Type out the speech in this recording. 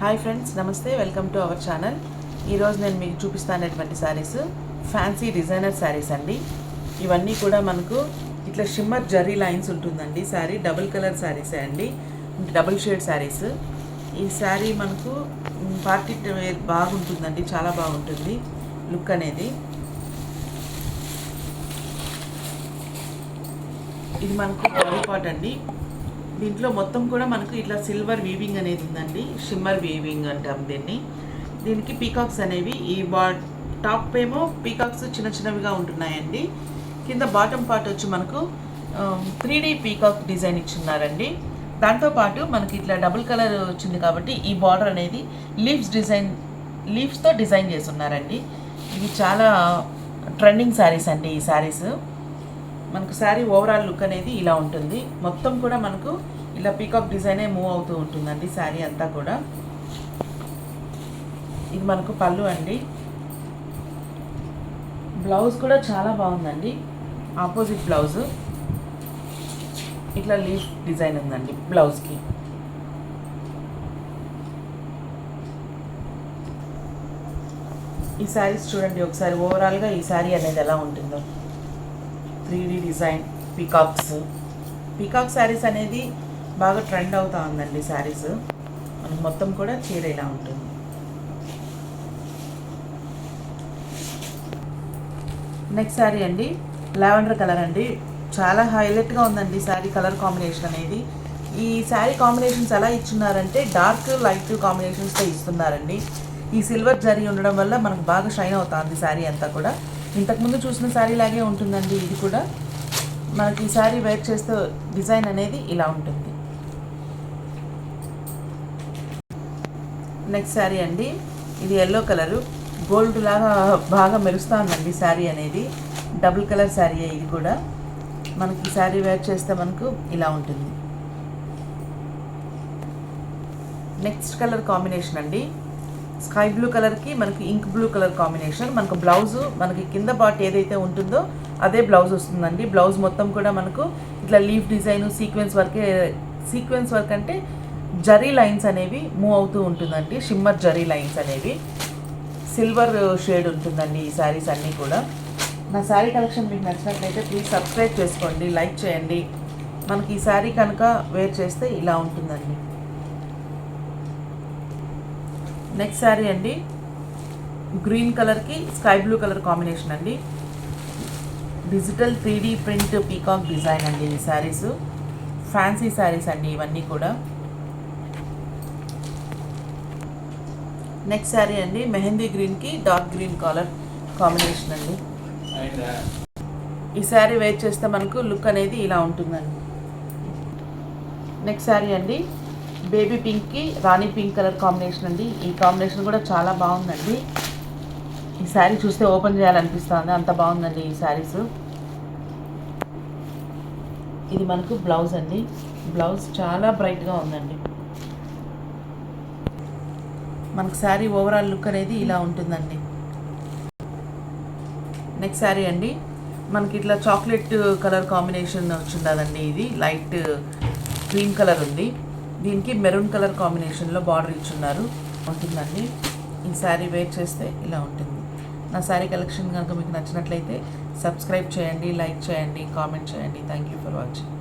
Hi friends, నమస్తే. Welcome to our channel. ఈరోజు నేను మీకు చూపిస్తానటువంటి శారీస్ ఫ్యాన్సీ డిజైనర్ శారీస్ అండి. ఇవన్నీ కూడా మనకు ఇట్లా షిమ్మర్ జరీ లైన్స్ ఉంటుందండి. శారీ డబుల్ కలర్ శారీసే అండి, డబుల్ షేడ్ శారీస్. ఈ శారీ మనకు పార్టీ వేర్ బాగుంటుందండి, చాలా బాగుంటుంది లుక్ అనేది. ఇది మనకు బాడీపార్ట్ అండి. దీంట్లో మొత్తం కూడా మనకు ఇట్లా సిల్వర్ వీవింగ్ అనేది ఉందండి, షిమ్మర్ వీవింగ్ అంటాం దీన్ని. దీనికి పీకాక్స్ అనేవి ఈ టాప్ ఏమో పీకాక్స్ చిన్న చిన్నవిగా ఉంటున్నాయండి. కింద బాటమ్ పార్ట్ వచ్చి మనకు 3D పీకాక్ డిజైన్ ఇచ్చున్నారండి. దాంతోపాటు మనకి ఇట్లా డబుల్ కలర్ వచ్చింది కాబట్టి ఈ బార్డర్ అనేది లీవ్స్తో డిజైన్ చేసి ఉన్నారండి. ఇవి చాలా ట్రెండింగ్ శారీస్ అండి. ఈ శారీస్ మనకు శారీ ఓవరాల్ లుక్ అనేది ఇలా ఉంటుంది. మొత్తం కూడా మనకు ఇలా పీకాక్ డిజైనే మూవ్ అవుతూ ఉంటుందండి శారీ అంతా కూడా. ఇది మనకు పళ్ళు అండి. బ్లౌజ్ కూడా చాలా బాగుందండి. ఆపోజిట్ బ్లౌజ్ ఇట్లా లీఫ్ డిజైన్ ఉందండి బ్లౌజ్కి. ఈ శారీస్ చూడండి ఒకసారి ఓవరాల్గా ఈ శారీ అనేది ఎలా ఉంటుందో. 3D డిజైన్ పీకాక్ శారీస్ అనేది బాగా ట్రెండ్ అవుతూ ఉందండి. శారీస్ మనకు మొత్తం కూడా చీర ఇలా ఉంటుంది. నెక్స్ట్ శారీ అండి, లావెండర్ కలర్ అండి. చాలా హైలైట్గా ఉందండి శారీ కలర్ కాంబినేషన్ అనేది. ఈ శారీ కాంబినేషన్స్ ఎలా ఇచ్చున్నారంటే డార్క్ లైట్ కాంబినేషన్స్తో ఇస్తున్నారండి. ఈ సిల్వర్ జరీ ఉండడం వల్ల మనకు బాగా షైన్ అవుతుంది శారీ అంతా కూడా. ఇంతకుముందు చూసిన శారీ లాగే ఉంటుందండి ఇది కూడా. మనకి ఈ శారీ వేర్ చేస్తే డిజైన్ అనేది ఇలా ఉంటుంది. నెక్స్ట్ శారీ అండి, ఇది ఎల్లో కలరు, గోల్డ్ లాగా బాగా మెరుస్తూ ఉందండి శారీ అనేది. డబుల్ కలర్ శారీ ఇది కూడా. మనకి ఈ శారీ వేర్ చేస్తే మనకు ఇలా ఉంటుంది. నెక్స్ట్ కలర్ కాంబినేషన్ అండి, స్కై బ్లూ కలర్కి మనకి ఇంక్ బ్లూ కలర్ కాంబినేషన్. మనకు బ్లౌజ్ మనకి కింద పార్ట్ ఏదైతే ఉంటుందో అదే బ్లౌజ్ వస్తుందండి. బ్లౌజ్ మొత్తం కూడా మనకు ఇట్లా లీఫ్ డిజైన్ సీక్వెన్స్ వర్క్ అంటే జరీ లైన్స్ అనేవి మూవ్ అవుతూ ఉంటుందండి. షిమ్మర్ జరీ లైన్స్ అనేవి సిల్వర్ షేడ్ ఉంటుందండి ఈ శారీస్ అన్నీ కూడా. నా శారీ కలెక్షన్ మీకు నచ్చినట్లయితే ప్లీజ్ సబ్స్క్రైబ్ చేసుకోండి, లైక్ చేయండి. మనకి ఈ శారీ కనుక వేర్ చేస్తే ఇలా ఉంటుందండి. నెక్స్ట్ శారీ అండి, గ్రీన్ కలర్కి స్కై బ్లూ కలర్ కాంబినేషన్ అండి. Digital 3D print peacock design అండి ఈ శారీస్. ఫ్యాన్సీ శారీస్ అండి ఇవన్నీ కూడా. నెక్స్ట్ శారీ అండి, మెహందీ గ్రీన్కి డార్క్ గ్రీన్ కలర్ కాంబినేషన్ అండి. ఈ శారీ వేర్ చేస్తే మనకు లుక్ అనేది ఇలా ఉంటుందండి. నెక్స్ట్ శారీ అండి, బేబీ పింక్కి రాణి పింక్ కలర్ కాంబినేషన్ అండి. ఈ కాంబినేషన్ కూడా చాలా బాగుందండి. ఈ శారీ చూస్తే ఓపెన్ చేయాలనిపిస్తుంది, అంత బాగుందండి ఈ శారీస్. ఇది మనకు బ్లౌజ్ అండి. బ్లౌజ్ చాలా బ్రైట్గా ఉందండి. మనకు శారీ ఓవరాల్ లుక్ అనేది ఇలా ఉంటుందండి. నెక్స్ట్ శారీ అండి, మనకి ఇట్లా చాక్లెట్ కలర్ కాంబినేషన్ వచ్చిందండి. ఇది లైట్ క్రీమ్ కలర్ ఉంది. దీనికి మెరూన్ కలర్ కాంబినేషన్లో బార్డర్ ఇచ్చున్నారు ఉంటుందండి. ఈ శారీ వేర్ చేస్తే ఇలా ఉంటుంది. నా శారీ కలెక్షన్ కనుక మీకు నచ్చినట్లయితే సబ్స్క్రైబ్ చేయండి, లైక్ చేయండి, కామెంట్ చేయండి. Thank you for watching.